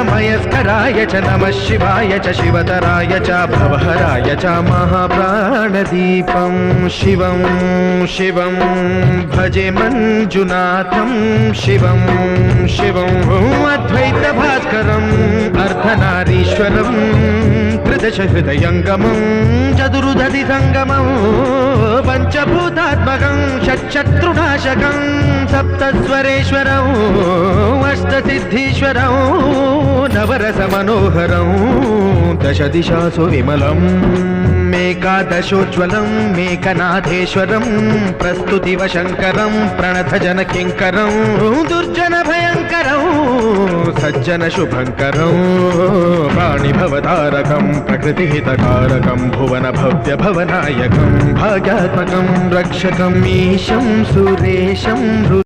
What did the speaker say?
मयस्कराय च नमः शिवाय च शिवतराय च भवहराय च महाप्राणदीपं शिवं शिवं भजे मञ्जुनाथं शिवं शिवं अद्वैतभास्करम् अर्धनारीश्वरं त्रिदशहृदयङ्गमं चतुर्दधिसङ्गमं पञ्चभूतात्मकं षट्शत्रुनाशकं सप्तस्वरेश्वरं अष्टसिद्धीश्वरं नवरसमनोहरं दशदिशासु विमलम् मेकादशोज्ज्वलं मेकनाथेश्वरं प्रस्तुतिवशङ्करं प्रणतजनकिङ्करं दुर्जनभयङ्करं सज्जनशुभङ्करं प्राणिभवतारकं प्रकृतिहितकारकं भुवनभव्यभवनायकं भाग्यात्मकं रक्षकम् ईशं सुरेशं